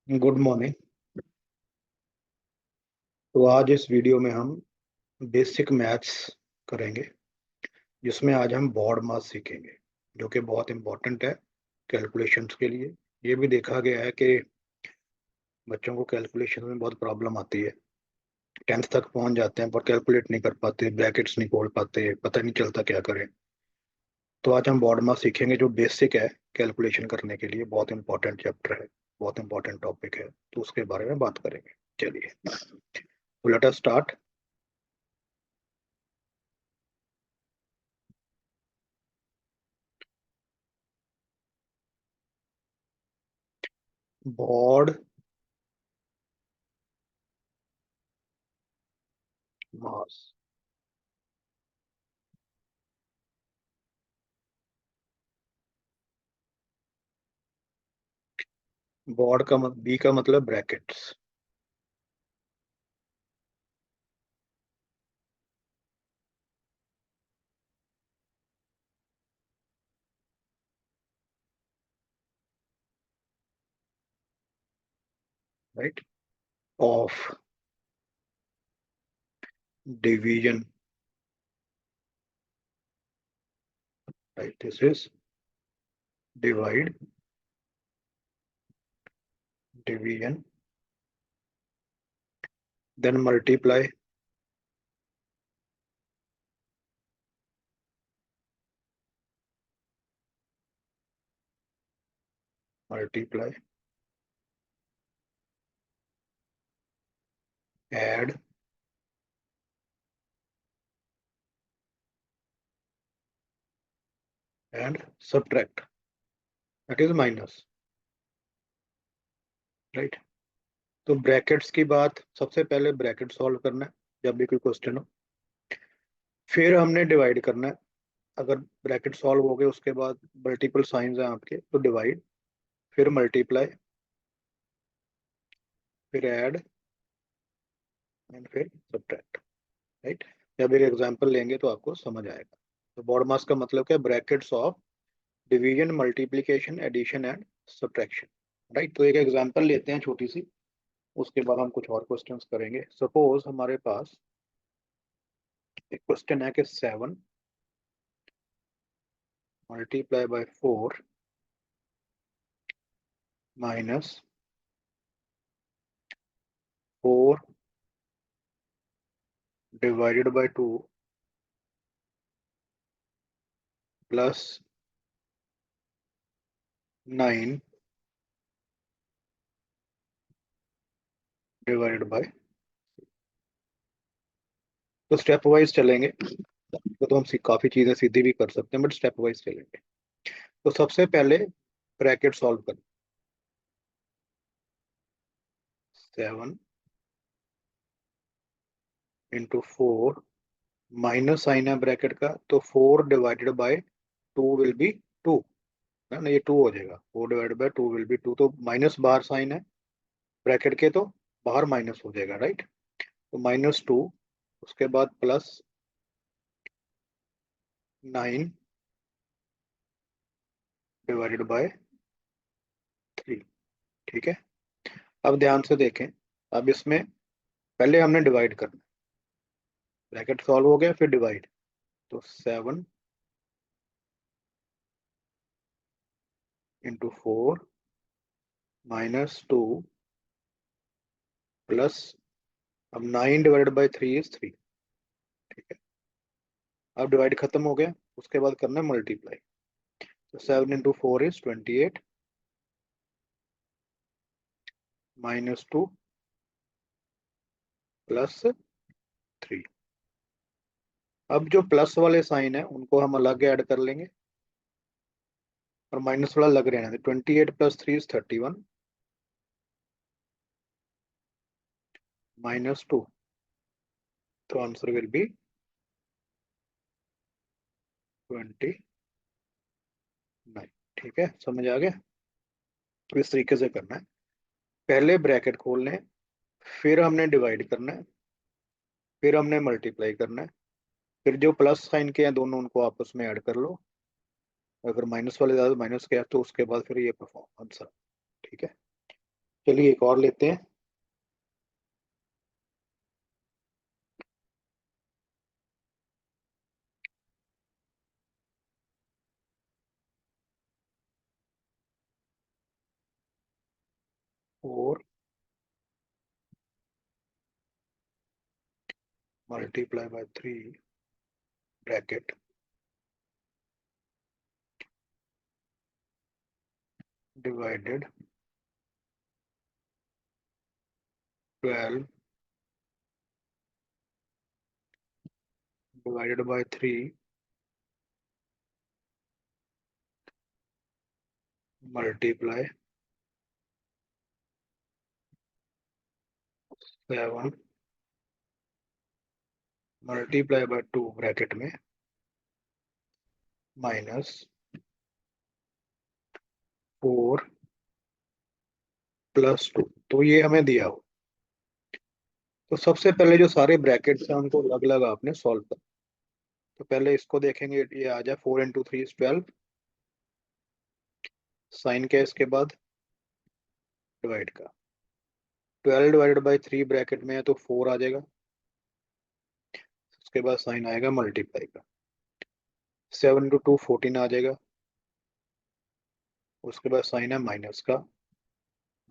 Good morning. तो आज इस वीडियो में हम बेसिक मैथ्स करेंगे, जिसमें आज हम बॉड मास सीखेंगे, जो कि बहुत इंपॉर्टेंट है कैलकुलेशंस के लिए। ये भी देखा गया है कि बच्चों को कैलकुलेशन में बहुत प्रॉब्लम आती है। 10th तक पहुंच जाते हैं पर कैलकुलेट नहीं कर पाते, ब्रैकेट्स नहीं खोल पाते, पता नहीं चलता क्या करें। तो आज हम बॉड मास सीखेंगे, जो बेसिक है कैलकुलेशन करने के लिए। बहुत इंपॉर्टेंट चैप्टर है, बहुत इंपॉर्टेंट टॉपिक है, तो उसके बारे में बात करेंगे। चलिए, तो let us start. BODMAS. BOD का बी का मतलब brackets. Right. Of division. Right, this is divide, division, then multiply, multiply, add, and subtract, that is minus. Right. तो ब्रैकेट्स की बात, सबसे पहले ब्रैकेट सॉल्व करना है जब भी कोई क्वेश्चन हो, फिर हमने डिवाइड करना है। अगर ब्रैकेट सॉल्व हो गए उसके बाद मल्टीपल साइंस हैं आपके, तो डिवाइड, फिर मल्टीप्लाई, फिर ऐड, एंड फिर सब्ट्रैक्ट। राइट। जब एक एग्जांपल लेंगे तो आपको समझ आएगा। तो बॉड मास का मतलब क्या है? Brackets of division, multiplication, addition and subtraction. Right. तो एक एग्जांपल लेते हैं छोटी सी, उसके बाद हम कुछ और क्वेश्चंस करेंगे। सपोज हमारे पास एक क्वेश्चन है कि 7 multiply by 4 minus 4 divided by 2 plus 9 divided by. तो स्टेप वाइज चलेंगे, तो हम काफी चीजें सीधी भी कर सकते हैं, बट स्टेप वाइज चलेंगे। तो सबसे पहले ब्रैकेट सॉल्व करें। 7 इंटू 4, माइनस साइन है ब्रैकेट का, तो 4 डिवाइडेड बाय 2 विल बी 2, है ना? ये 2 हो जाएगा। 4 डिवाइडेड बाय 2 विल बी 2, तो माइनस बाहर साइन है ब्रैकेट के, तो बाहर माइनस हो जाएगा। राइट। तो -2, उसके बाद प्लस 9 डिवाइडेड बाय 3। ठीक है। अब ध्यान से देखें। अब इसमें पहले हमने डिवाइड करना, ब्रैकेट सॉल्व हो गया, फिर डिवाइड। तो 7 इंटू 4 -2 प्लस, अब 9 डिवाइडेड बाई 3 इज 3। ठीक है। अब डिवाइड खत्म हो गया, उसके बाद करना है मल्टीप्लाई। तो 7 इंटू 4 इज 28 -2 प्लस 3। अब जो प्लस वाले साइन है उनको हम अलग ऐड कर लेंगे, और माइनस वाला लग रहना है। 28 प्लस 3 इज 31 -2, तो आंसर विल बी 29। ठीक है, समझ आ गया? तो इस तरीके से करना है। पहले ब्रैकेट खोलने हैं, फिर हमने डिवाइड करना है, फिर हमने मल्टीप्लाई करना है, फिर जो प्लस साइन के हैं दोनों उनको आपस में ऐड कर लो। अगर माइनस वाले ज्यादा माइनस के हैं तो उसके बाद फिर ये परफॉर्म आंसर। ठीक है। चलिए एक और लेते हैं। Four multiply by three bracket divided 12 divided by three multiply 7 multiply by two bracket में माइनस 4 प्लस टू। तो ये हमें दिया हो, तो सबसे पहले जो सारे ब्रैकेट्स हैं उनको अलग अलग आपने सॉल्व कर। तो पहले इसको देखेंगे, ये आ जाए 4 × 3 = 12। साइन क्या है इसके बाद, डिवाइड का। 12 डिवाइडेड बाई थ्री ब्रैकेट में है तो 4 आ जाएगा। उसके बाद साइन आएगा मल्टीप्लाई का। 7 × 2 14 आ जाएगा। उसके बाद साइन है माइनस का,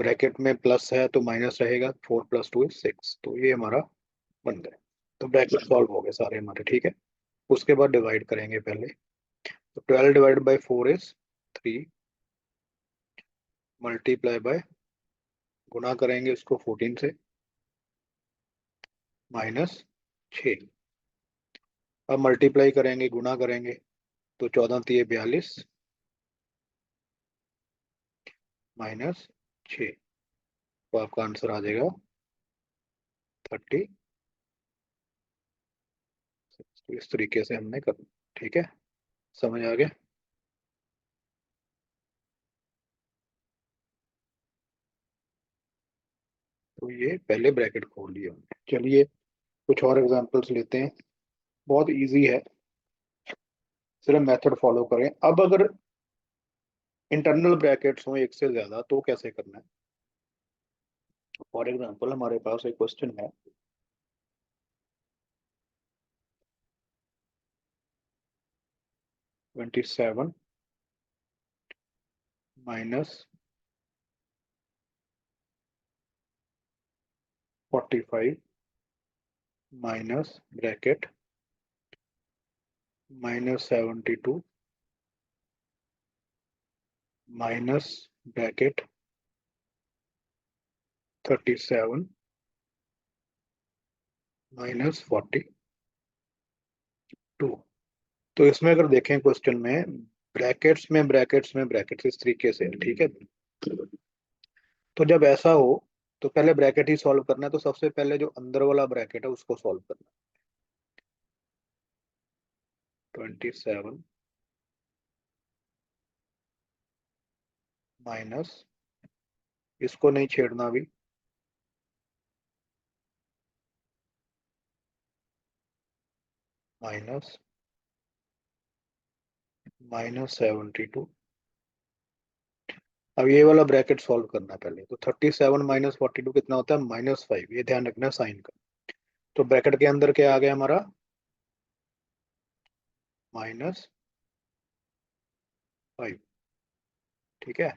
ब्रैकेट में प्लस है तो माइनस रहेगा। 4 + 2 = 6, तो ये हमारा बन गया। तो ब्रैकेट सॉल्व हो गए सारे हमारे, ठीक है। उसके बाद डिवाइड करेंगे पहले। तो 12 डिवाइडेड बाई 4 = 3 मल्टीप्लाई बाय, गुना करेंगे उसको 14 से, -6। अब मल्टीप्लाई करेंगे, गुना करेंगे, तो 14 × 3 = 42 -6। तो आपका आंसर आ जाएगा 30। तो इस तरीके से हमने कर, ठीक है, समझ आ गया। तो ये पहले ब्रैकेट खोल लिया हमने। चलिए कुछ और एग्जांपल्स लेते हैं, बहुत इजी है, सिर्फ मेथड फॉलो करें। अब अगर इंटरनल ब्रैकेट्स हो एक से ज्यादा तो कैसे करना है। फॉर एग्जांपल हमारे पास एक क्वेश्चन है, 27 -45 माइनस ब्रैकेट -72 माइनस ब्रैकेट 37 -42। तो इसमें अगर देखें क्वेश्चन में, ब्रैकेट्स इस तरीके से, ठीक है। तो जब ऐसा हो तो पहले ब्रैकेट ही सॉल्व करना है। तो सबसे पहले जो अंदर वाला ब्रैकेट है उसको सॉल्व करना है। 27 माइनस, इसको नहीं छेड़ना अभी, माइनस -72। अब ये वाला ब्रैकेट सॉल्व करना है पहले। तो 37 -42 कितना होता है, -5। ये ध्यान रखना है साइन का। तो ब्रैकेट के अंदर क्या आ गया हमारा, -5, ठीक है।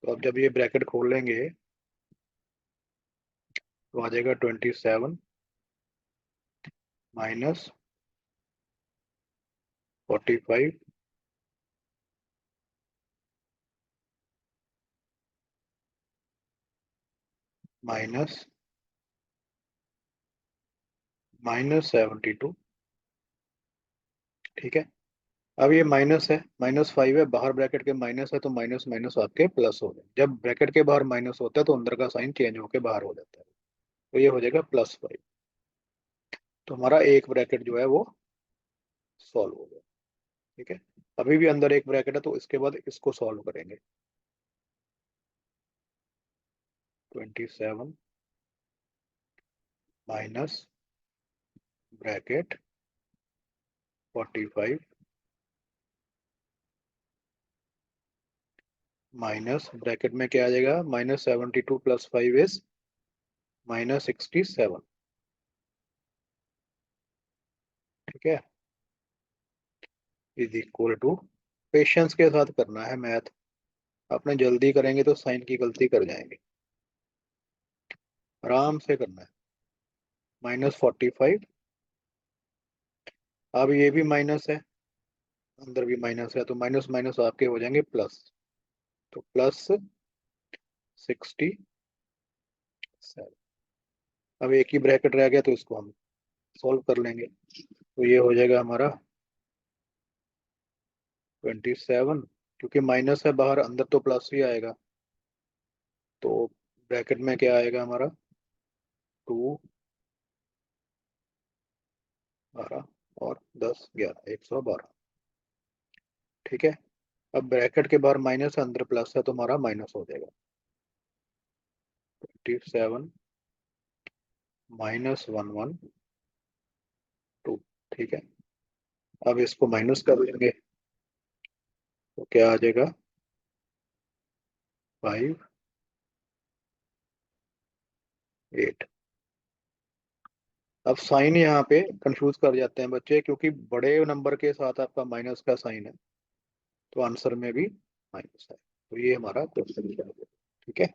तो अब जब ये ब्रैकेट खोल लेंगे तो आ जाएगा 27 -45 माइनस -72, ठीक है। अब ये माइनस है, -5 है, बाहर ब्रैकेट के माइनस है, तो माइनस माइनस आपके प्लस हो गए। जब ब्रैकेट के बाहर माइनस होता है तो अंदर का साइन चेंज होकर बाहर हो जाता है, तो ये हो जाएगा +5। तो हमारा एक ब्रैकेट जो है वो सॉल्व हो गया, ठीक है। अभी भी अंदर एक ब्रैकेट है, तो इसके बाद इसको सॉल्व करेंगे। 27 माइनस ब्रैकेट 45 माइनस ब्रैकेट में क्या आ जाएगा, -72 + 5 इज -67। ठीक है, इज इक्वल टू, पेशेंस के साथ करना है मैथ, अपने जल्दी करेंगे तो साइन की गलती कर जाएंगे, आराम से करना है। -45, अब ये भी माइनस है, अंदर भी माइनस है, तो माइनस माइनस आपके हो जाएंगे प्लस, तो +67। अब एक ही ब्रैकेट रह गया तो इसको हम सॉल्व कर लेंगे, तो ये हो जाएगा हमारा 27, क्योंकि माइनस है बाहर, अंदर तो प्लस ही आएगा, तो ब्रैकेट में क्या आएगा हमारा 2, 12 और 10 11, 112। ठीक है, अब ब्रैकेट के बाहर माइनस है, अंदर प्लस है, तो हमारा माइनस हो जाएगा 27 -112। ठीक है, अब इसको माइनस कर लेंगे, तो क्या आ जाएगा 5 8। अब साइन यहाँ पे कंफ्यूज कर जाते हैं बच्चे, क्योंकि बड़े नंबर के साथ आपका माइनस का साइन है, तो आंसर में भी माइनस है, तो ये हमारा क्वेश्चन है। ठीक है,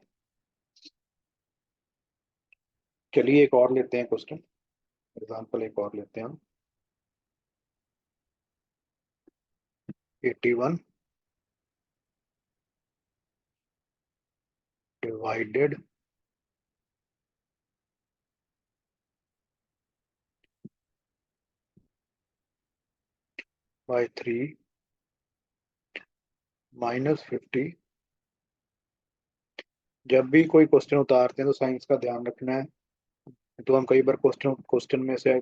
चलिए एक और लेते हैं क्वेश्चन, एग्जाम्पल एक और लेते हैं हम। 81 डिवाइडेड बाय 3 -50। जब भी कोई क्वेश्चन उतारते हैं तो साइंस का ध्यान रखना है, तो हम कई बार क्वेश्चन क्वेश्चन में से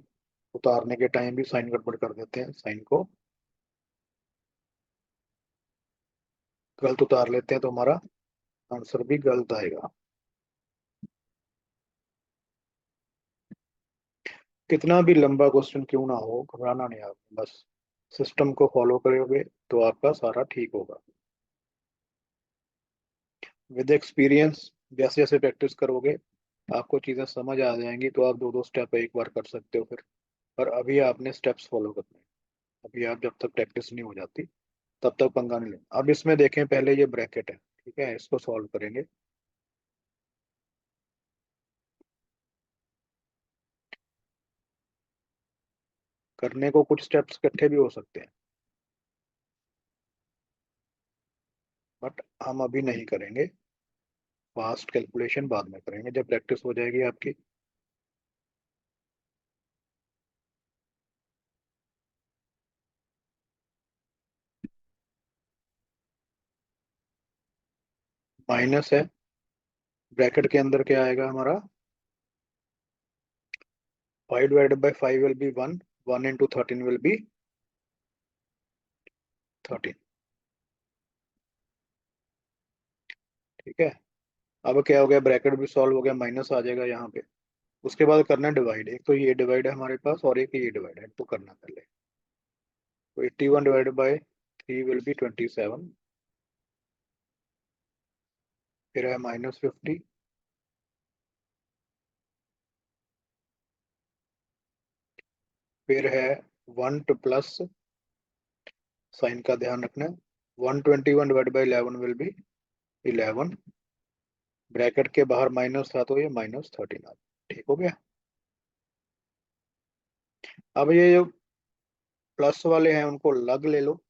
उतारने के टाइम भी साइन गड़बड़ कर देते हैं, साइन को गलत उतार लेते हैं, तो हमारा आंसर भी गलत आएगा। कितना भी लंबा क्वेश्चन क्यों ना हो, घबराना नहीं, आप बस सिस्टम को फॉलो करोगे तो आपका सारा ठीक होगा। विद एक्सपीरियंस, जैसे जैसे प्रैक्टिस करोगे आपको चीज़ें समझ आ जाएंगी, तो आप दो दो स्टेप एक बार कर सकते हो फिर, पर अभी आपने स्टेप्स फॉलो करने हैं। अभी आप जब तक प्रैक्टिस नहीं हो जाती तब तक पंगा नहीं लेना। अब इसमें देखें, पहले ये ब्रैकेट है, ठीक है, इसको सॉल्व करेंगे। करने को कुछ स्टेप्स इकट्ठे भी हो सकते हैं, बट हम अभी नहीं करेंगे, फास्ट कैलकुलेशन बाद में करेंगे जब प्रैक्टिस हो जाएगी आपकी। माइनस है, ब्रैकेट के अंदर क्या आएगा हमारा, 5 / 5 विल बी 1, 1 × 13 विल बी 13। ठीक है, अब क्या हो गया, ब्रैकेट भी सॉल्व हो गया, माइनस आ जाएगा यहाँ पे। उसके बाद करना है डिवाइड, एक तो ये डिवाइड है हमारे पास और एक ये डिवाइड है, तो करना पहले। तो 81 / 3 विल बी 27, फिर है -50, फिर है 1 to प्लस, साइन का ध्यान रखना है, 121 / 11 विल बी 11, ब्रैकेट के बाहर माइनस था तो ये -13 आ, ठीक हो गया। अब ये जो प्लस वाले हैं उनको अलग ले लो,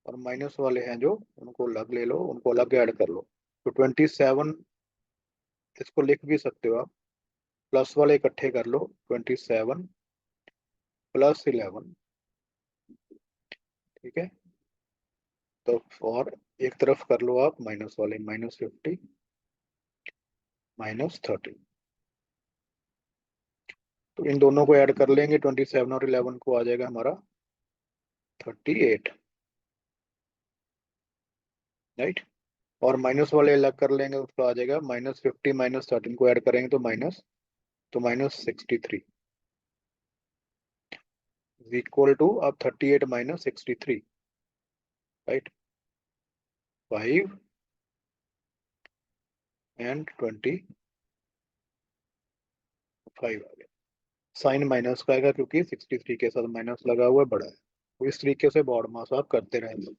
और माइनस वाले हैं जो उनको अलग ले लो, उनको अलग ऐड कर लो, तो 27, इसको लिख भी सकते हो आप, प्लस वाले इकट्ठे कर लो, 27 + 11। ठीक है, तो और एक तरफ कर लो आप माइनस वाले, -50 -13, तो इन दोनों को ऐड कर लेंगे, 27 और 11 को आ जाएगा हमारा 38, राइट। और माइनस वाले अलग कर लेंगे, उसको आ जाएगा -50 -13 को ऐड करेंगे तो माइनस, तो -63 इज इक्वल टू, अब 38 - 63, राइट, 5 एंड 25 आ गया। साइन माइनस का आएगा क्योंकि 63 के साथ माइनस लगा हुआ है, बड़ा है। तो इस तरीके से बॉड मास आप करते रहेंगे।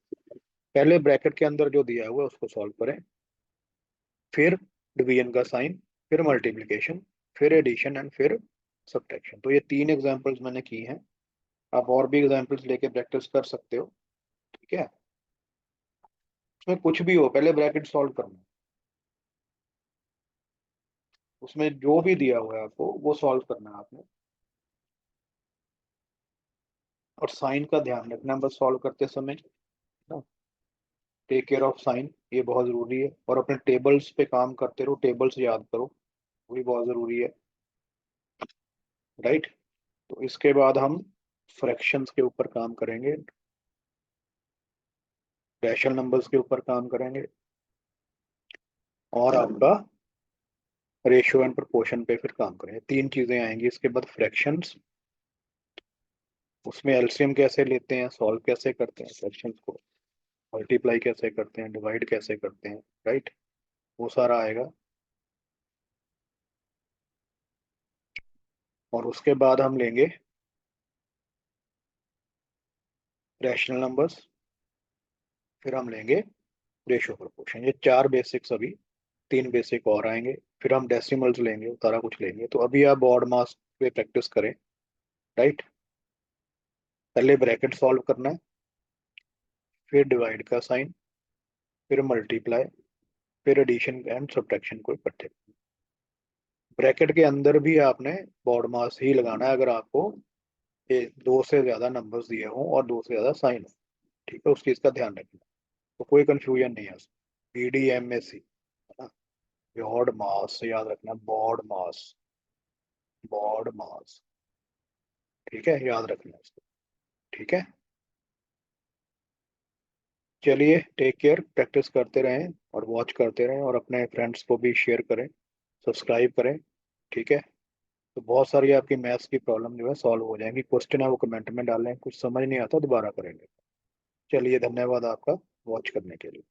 पहले ब्रैकेट के अंदर जो दिया हुआ है उसको सॉल्व करें, फिर डिवीजन का साइन, फिर मल्टीप्लिकेशन, फिर एडिशन एंड फिर सब्ट्रैक्शन। तो ये 3 एग्जांपल्स मैंने की हैं। आप और भी एग्जांपल्स लेके प्रैक्टिस कर सकते हो। ठीक है, उसमें कुछ भी हो पहले ब्रैकेट सॉल्व करना, उसमें जो भी दिया हुआ है आपको वो सॉल्व करना है आपने। और साइन का ध्यान रखना बस सॉल्व करते समय ना, टेक केयर ऑफ साइन, ये बहुत जरूरी है। और अपने टेबल्स पे काम करते रहो, टेबल्स याद करो, वो भी बहुत जरूरी है। राइट। तो इसके बाद हम फ्रैक्शंस के ऊपर काम करेंगे, रैशनल नंबर्स के ऊपर काम करेंगे, और आपका रेशियो एंड प्रोपोर्शन पे फिर काम करेंगे। 3 चीजें आएंगी इसके बाद। फ्रैक्शंस, उसमें एलसीएम कैसे लेते हैं, सॉल्व कैसे करते हैं फ्रैक्शंस को, मल्टीप्लाई कैसे करते हैं, डिवाइड कैसे करते हैं। राइट, वो सारा आएगा। और उसके बाद हम लेंगे रैशनल नंबर्स, फिर हम लेंगे रेशियो प्रोपोर्शन। ये 4 बेसिक्स अभी, 3 बेसिक और आएंगे। फिर हम डेसिमल्स लेंगे, सारा कुछ लेंगे। तो अभी आप बॉड मास पे प्रैक्टिस करें। राइट, पहले ब्रैकेट सॉल्व करना है, फिर डिवाइड का साइन, फिर मल्टीप्लाई, फिर एडिशन एंड सब्ट्रैक्शन को इकट्ठे। ब्रैकेट के अंदर भी आपने बॉड मास ही लगाना है अगर आपको ये 2 से ज्यादा नंबर्स दिए हों और 2 से ज्यादा साइन हो। ठीक है, उस चीज का ध्यान रखना। तो कोई कंफ्यूजन नहीं है उसमें। BDMAC है ना, बॉड मास से याद रखना, बॉड मास, बॉड मास। ठीक है, याद रखना इसको। ठीक है, चलिए टेक केयर, प्रैक्टिस करते रहें और वॉच करते रहें, और अपने फ्रेंड्स को भी शेयर करें, सब्सक्राइब करें। ठीक है, तो बहुत सारी आपकी मैथ्स की प्रॉब्लम जो है सॉल्व हो जाएंगी। क्वेश्चन है वो कमेंट में डालें, कुछ समझ नहीं आता दोबारा करेंगे। चलिए, धन्यवाद आपका वॉच करने के लिए।